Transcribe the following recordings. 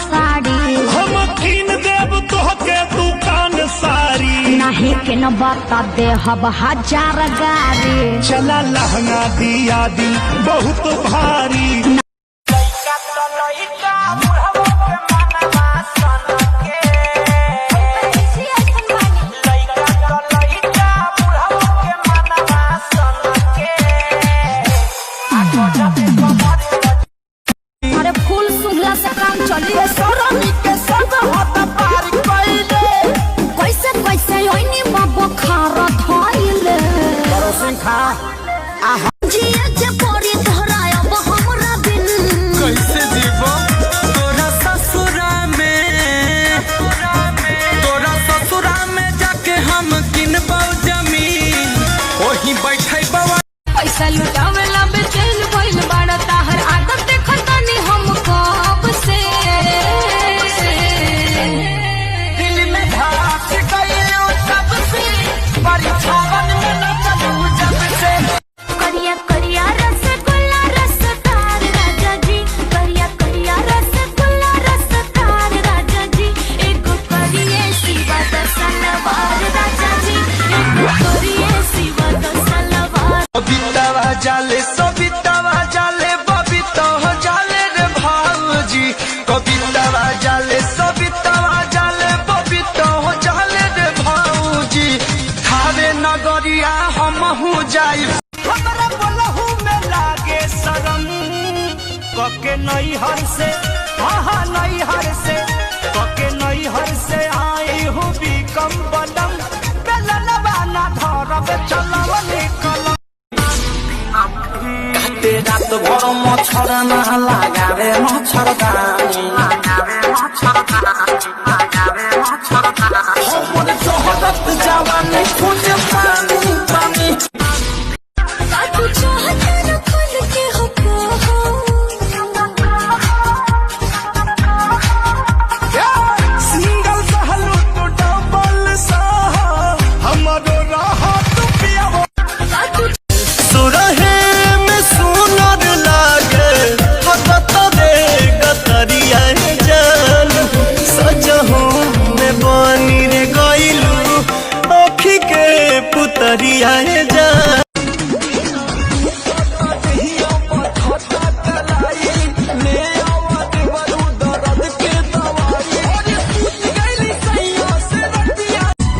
साड़ी हम कीन देव तोहके दुकान सारी नहीं के न बता दे हब 1000 गाड़ी चला लहंगा दिया दी बहुत भारी अरे फूल सुंघला से काम चली कैसे कैसे ओइनी बाबा खारा धइले जिया जे पड़ी धराया हमरा बिन कैसे जीवो तोरा ससुरा में जाके हम किनबौ जमीन ओही बैठै बवा पैसा लुटावेला बेचैन भइल बाड़ा ताहर आदत देखतानी हम कब से दिल में धड़क गइलो तब से परीक्षावन में न चलू जब से करिया करिया रसगुल्ला रसदार राजा जी करिया करिया रसगुल्ला रसदार राजा जी एगो करिए शिवा दसलवार राजा जी एगो करिए शिवा दसलवार बबीतावा जाले बबीता हो जाले रे भाऊजी कबीतावा जाले सबितावा जाले बबीता हो जाले रे भाऊजी थारे नगरिया हमहू जाई हमरा बोलहू में लागे शरम कके नैहर से हां नैहर से कके नैहर से आई हूँ बिकम बलम बेलनवा ना धरब चलवनी कलम रात भर मच्छर न लगावे मच्छरदानी हमर जहरत जवानी खोजे पानी पानी तू चाहता न खुद के हो सिंगल सहलू तो डबल सह हमरो राह तू पियावो सुरहे में सुनर लागे हगत रे गतरिया जान सजहू में बनी रे गइलू आँखी के पुतरिया जान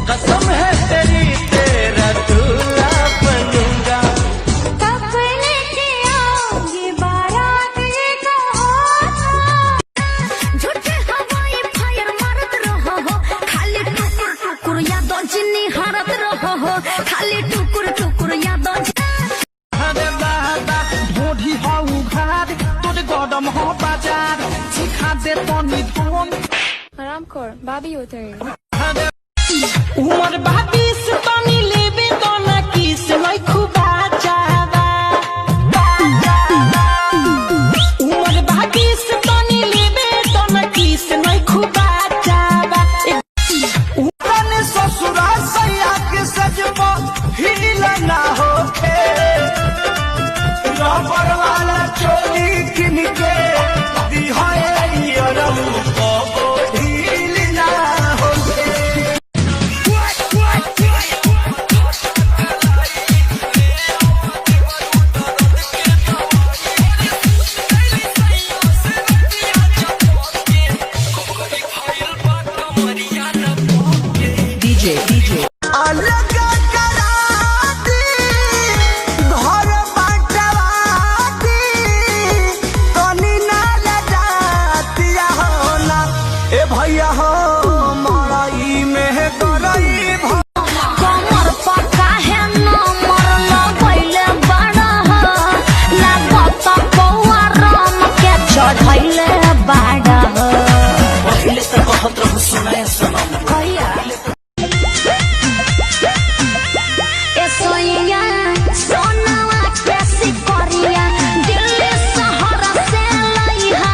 कसम है तेरी तेरा दूल्हा बनूंगा कब लेके आओगे बारात ये कहो झूठे हवाई फायर मारत रहो हो खाली टुकुर टुकुर यादों जिन्नी हारत रहो हो खाली टुकुर टुकुर यादों अरे दादा ढोढ़ी हो उघार तोरे गरम हो बाजार सिखा दे तनी तोन आराम कर भाभी होते हैं उमर बाबिस तनी लेबे तो ना किस नहीं खुबा चाहबा उमर बाबिस तनी लेबे तो ना किस नहीं खुबा चाहबा उतने ससुरा सैया के सजबो हिल ना होखे रबर वाला चोली किन के दिहाए यरम को ढील ना होखे अलग करा दी घर बांटवा दी तनी ना लजातिया हो ना ए भैया हो मरई में करई कमर पका है नंबर लगैले बड़ा लागत कौआ राम के चढ़ैले बड़ा पहले तो कहत रहू सुनाए सनम कहिया ए सोइया सोनावा कैसी करिया दिल्ली शहर से लइहा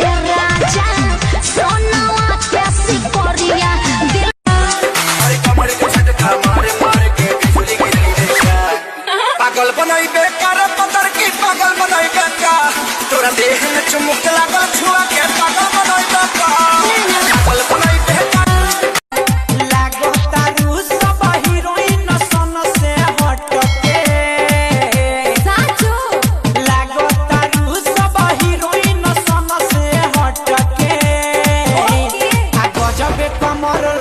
ए राजा सोनावा कैसी करिया अरे कमर के झटका मारे के बिजली गिरी रे पागल बनाई बेकार पतर की पागल बनाई का तोरा देह में चुमुक लगा